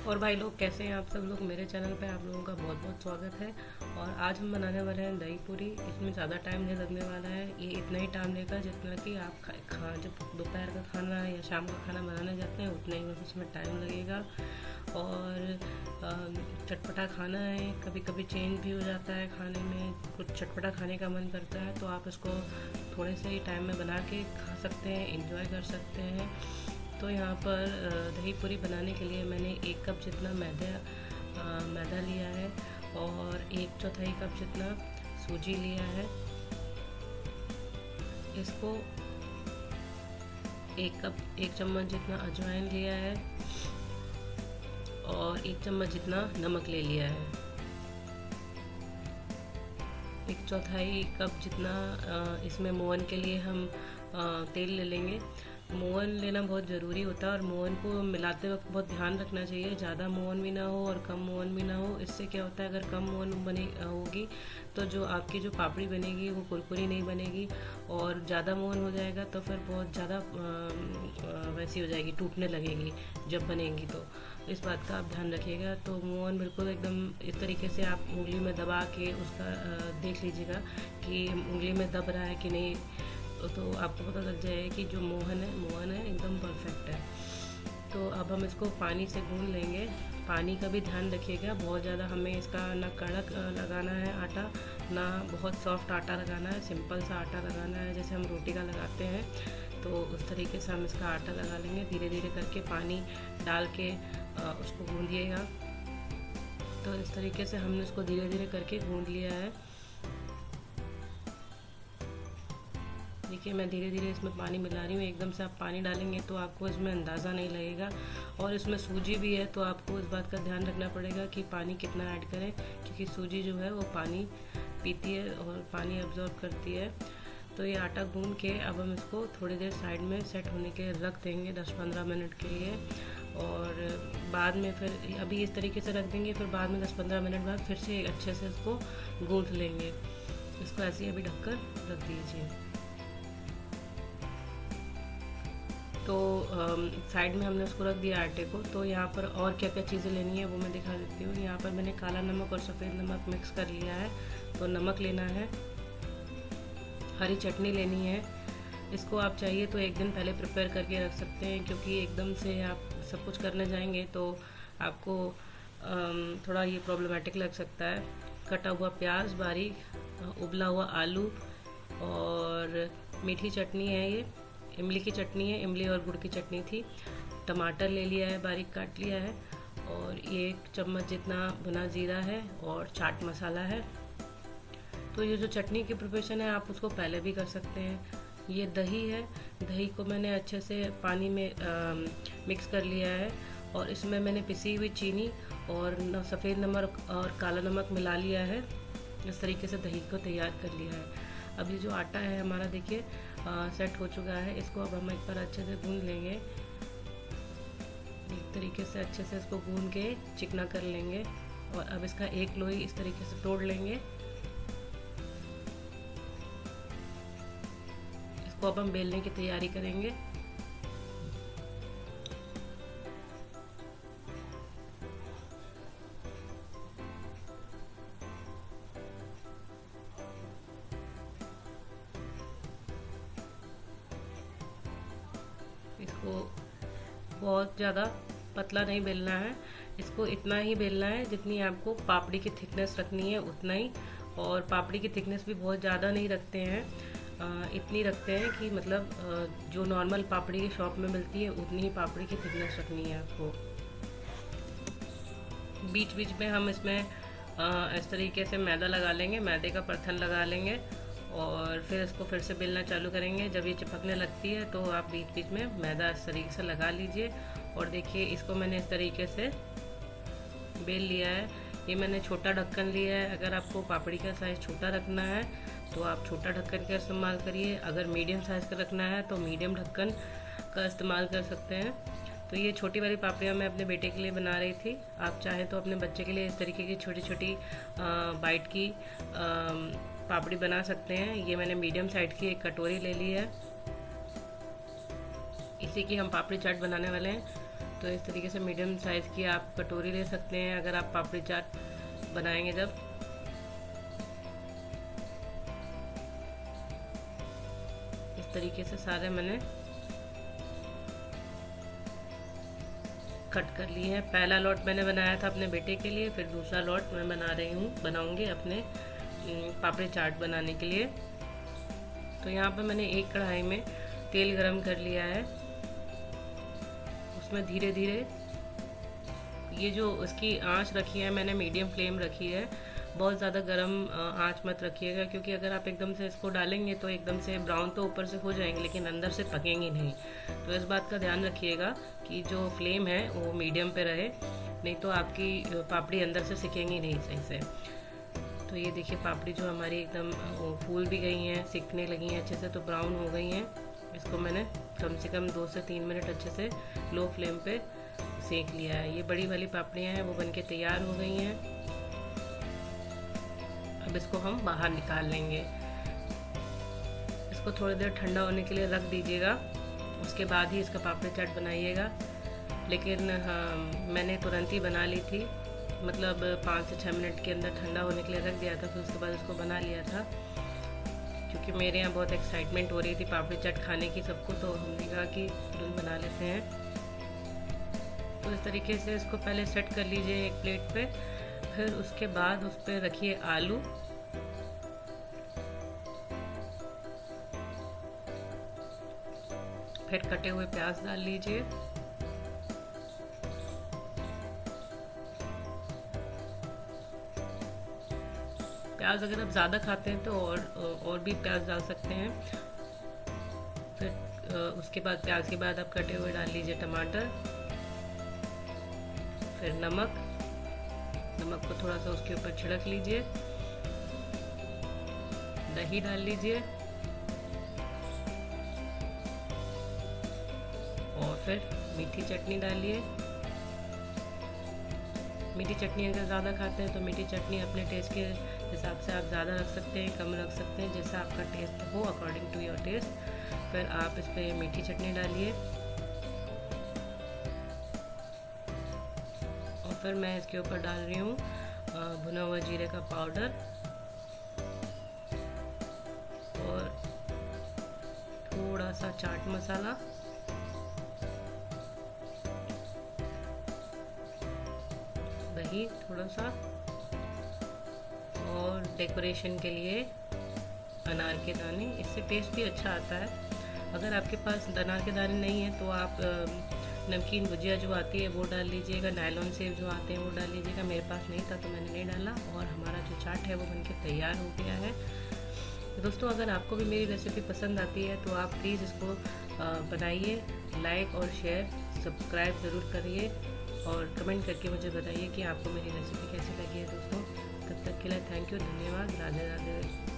और भाई लोग कैसे हैं आप सब लोग। मेरे चैनल पे आप लोगों का बहुत बहुत स्वागत है। और आज हम बनाने वाले हैं दही पूरी। इसमें ज़्यादा टाइम नहीं लगने वाला है, ये इतना ही टाइम लेगा जितना कि आप जब दोपहर का खाना या शाम का खाना बनाने जाते हैं उतना ही बस उसमें टाइम लगेगा। और चटपटा खाना है, कभी कभी चेंज भी हो जाता है खाने में, कुछ चटपटा खाने का मन करता है तो आप इसको थोड़े से ही टाइम में बना के खा सकते हैं, इंजॉय कर सकते हैं। तो यहाँ पर दही पूरी बनाने के लिए मैंने 1 कप जितना मैदा लिया है और 1/4 कप जितना सूजी लिया है। इसको 1 चम्मच जितना अजवाइन लिया है और 1 चम्मच जितना नमक ले लिया है। 1/4 कप जितना इसमें मोहन के लिए हम तेल ले लेंगे। मोहन लेना बहुत ज़रूरी होता है और मोहन को मिलाते वक्त बहुत ध्यान रखना चाहिए, ज़्यादा मोहन भी ना हो और कम मोहन भी ना हो। इससे क्या होता है, अगर कम मोहन बने होगी तो जो आपकी जो पापड़ी बनेगी वो कुरकुरी नहीं बनेगी, और ज़्यादा मोहन हो जाएगा तो फिर बहुत ज़्यादा वैसी हो जाएगी, टूटने लगेगी जब बनेगी। तो इस बात का आप ध्यान रखिएगा। तो मोहन बिल्कुल एकदम इस तरीके से आप उंगली में दबा के उसका देख लीजिएगा कि उंगली में दब रहा है कि नहीं, तो आपको पता लग जाएगा कि जो मोहन है एकदम परफेक्ट है। तो अब हम इसको पानी से गूंद लेंगे। पानी का भी ध्यान रखिएगा, बहुत ज़्यादा हमें इसका ना कड़क लगाना है आटा, ना बहुत सॉफ्ट आटा लगाना है, सिंपल सा आटा लगाना है जैसे हम रोटी का लगाते हैं। तो उस तरीके से हम इसका आटा लगा लेंगे, धीरे धीरे करके पानी डाल के उसको गूंदिएगा। तो इस तरीके से हमने उसको धीरे धीरे करके गूंद लिया है। देखिए मैं धीरे धीरे इसमें पानी मिला रही हूँ, एकदम से आप पानी डालेंगे तो आपको इसमें अंदाज़ा नहीं लगेगा। और इसमें सूजी भी है तो आपको इस बात का ध्यान रखना पड़ेगा कि पानी कितना ऐड करें, क्योंकि सूजी जो है वो पानी पीती है और पानी अब्जॉर्ब करती है। तो ये आटा गूंद के अब हम इसको थोड़ी देर साइड में सेट होने के लिए रख देंगे, 10-15 मिनट के लिए। और बाद में फिर अभी इस तरीके से रख देंगे, फिर बाद में 10-15 मिनट बाद फिर से अच्छे से इसको गूंथ लेंगे। इसको ऐसे ही अभी ढककर रख दीजिए। तो साइड में हमने उसको रख दिया आटे को। तो यहाँ पर और क्या क्या चीज़ें लेनी है वो मैं दिखा देती हूँ। यहाँ पर मैंने काला नमक और सफ़ेद नमक मिक्स कर लिया है। तो नमक लेना है, हरी चटनी लेनी है। इसको आप चाहिए तो 1 दिन पहले प्रिपेयर करके रख सकते हैं, क्योंकि एकदम से आप सब कुछ करने जाएंगे तो आपको थोड़ा ये प्रॉब्लमेटिक लग सकता है। कटा हुआ प्याज बारीक, उबला हुआ आलू, और मीठी चटनी है, ये इमली की चटनी है, इमली और गुड़ की चटनी थी। टमाटर ले लिया है, बारीक काट लिया है, और ये 1 चम्मच जितना भुना जीरा है और चाट मसाला है। तो ये जो चटनी की प्रिपरेशन है आप उसको पहले भी कर सकते हैं। ये दही है, दही को मैंने अच्छे से पानी में मिक्स कर लिया है, और इसमें मैंने पिसी हुई चीनी और सफ़ेद नमक और काला नमक मिला लिया है। इस तरीके से दही को तैयार कर लिया है। अब ये जो आटा है हमारा देखिए सेट हो चुका है। इसको अब हम एक बार अच्छे से गूंद लेंगे, एक तरीके से अच्छे से इसको गूंद के चिकना कर लेंगे। और अब इसका एक लोई इस तरीके से तोड़ लेंगे। इसको अब हम बेलने की तैयारी करेंगे। इसको बहुत ज़्यादा पतला नहीं बेलना है, इसको इतना ही बेलना है जितनी आपको पापड़ी की थिकनेस रखनी है उतना ही। और पापड़ी की थिकनेस भी बहुत ज़्यादा नहीं रखते हैं, इतनी रखते हैं कि मतलब जो नॉर्मल पापड़ी की शॉप में मिलती है उतनी ही पापड़ी की थिकनेस रखनी है आपको। बीच बीच में हम इसमें इस तरीके से मैदा लगा लेंगे, मैदे का परथन लगा लेंगे, और फिर इसको फिर से बेलना चालू करेंगे। जब ये चिपकने लगती है तो आप बीच बीच में मैदा इस तरीके से लगा लीजिए। और देखिए इसको मैंने इस तरीके से बेल लिया है। ये मैंने छोटा ढक्कन लिया है, अगर आपको पापड़ी का साइज़ छोटा रखना है तो आप छोटा ढक्कन का इस्तेमाल करिए, अगर मीडियम साइज़ का रखना है तो मीडियम ढक्कन का इस्तेमाल कर सकते हैं। तो ये छोटी वाली पापड़ियाँ मैं अपने बेटे के लिए बना रही थी, आप चाहे तो अपने बच्चे के लिए इस तरीके की छोटी छोटी बाइट की पापड़ी बना सकते हैं। ये मैंने मीडियम साइज की एक कटोरी ले ली है, इसी की हम पापड़ी चाट बनाने वाले हैं। तो इस तरीके से मीडियम साइज़ की आप कटोरी ले सकते हैं अगर आप पापड़ी चाट बनाएंगे जब। इस तरीके से सारे मैंने कट कर लिए हैं। पहला लॉट मैंने बनाया था अपने बेटे के लिए, फिर दूसरा लॉट मैं बनाऊंगी अपने पापड़ी चाट बनाने के लिए। तो यहाँ पर मैंने एक कढ़ाई में तेल गरम कर लिया है, उसमें धीरे धीरे ये जो उसकी आंच रखी है मैंने मीडियम फ्लेम रखी है, बहुत ज़्यादा गरम आंच मत रखिएगा, क्योंकि अगर आप एकदम से इसको डालेंगे तो एकदम से ब्राउन तो ऊपर से हो जाएंगे लेकिन अंदर से पकेंगे नहीं। तो इस बात का ध्यान रखिएगा कि जो फ्लेम है वो मीडियम पे रहे, नहीं तो आपकी पापड़ी अंदर से सिकेंगी नहीं सही से। तो ये देखिए पापड़ी जो हमारी एकदम फूल भी गई हैं, सिकने लगी हैं अच्छे से, तो ब्राउन हो गई हैं। इसको मैंने कम से कम 2 से 3 मिनट अच्छे से लो फ्लेम पे सेक लिया है। ये बड़ी वाली पापड़ियाँ हैं वो बनके तैयार हो गई हैं। अब इसको हम बाहर निकाल लेंगे। इसको थोड़ी देर ठंडा होने के लिए रख दीजिएगा, उसके बाद ही इसका पापड़ी चाट बनाइएगा। लेकिन हाँ, मैंने तुरंत ही बना ली थी, मतलब 5 से 6 मिनट के अंदर ठंडा होने के लिए रख दिया था, फिर उसके बाद इसको बना लिया था। क्योंकि मेरे यहाँ बहुत एक्साइटमेंट हो रही थी पापड़ी चाट खाने की सबको, तो हमने कहा कि तुरंत बना लेते हैं। तो इस तरीके से इसको पहले सेट कर लीजिए एक प्लेट पे, फिर उसके बाद उस पर रखिए आलू, फिर कटे हुए प्याज डाल लीजिए, प्याज अगर आप ज़्यादा खाते हैं तो और भी प्याज डाल सकते हैं। फिर उसके बाद प्याज के बाद आप कटे हुए डाल लीजिए टमाटर, फिर नमक को थोड़ा सा उसके ऊपर छिड़क लीजिए, दही डाल लीजिए और फिर मीठी चटनी डालिए। मीठी चटनी अगर ज़्यादा खाते हैं तो मीठी चटनी अपने टेस्ट के हिसाब से आप ज़्यादा रख सकते हैं, कम रख सकते हैं, जैसा आपका टेस्ट हो अकॉर्डिंग टू योर टेस्ट। फिर आप इस पर मीठी चटनी डालिए और फिर मैं इसके ऊपर डाल रही हूँ भुना हुआ जीरे का पाउडर और थोड़ा सा चाट मसाला, दही थोड़ा सा, और डेकोरेशन के लिए अनार के दाने, इससे टेस्ट भी अच्छा आता है। अगर आपके पास अनार के दाने नहीं है तो आप नमकीन भुजिया जो आती है वो डाल लीजिएगा, नायलॉन सेव जो आते हैं वो डाल लीजिएगा। मेरे पास नहीं था तो मैंने नहीं डाला, और हमारा जो चाट है वो बनके तैयार हो गया है। दोस्तों अगर आपको भी मेरी रेसिपी पसंद आती है तो आप प्लीज़ इसको बनाइए, लाइक और शेयर सब्सक्राइब ज़रूर करिए और कमेंट करके मुझे बताइए कि आपको मेरी रेसिपी कैसी लगी है। दोस्तों तब तक के लिए थैंक यू, धन्यवाद, राधे राधे।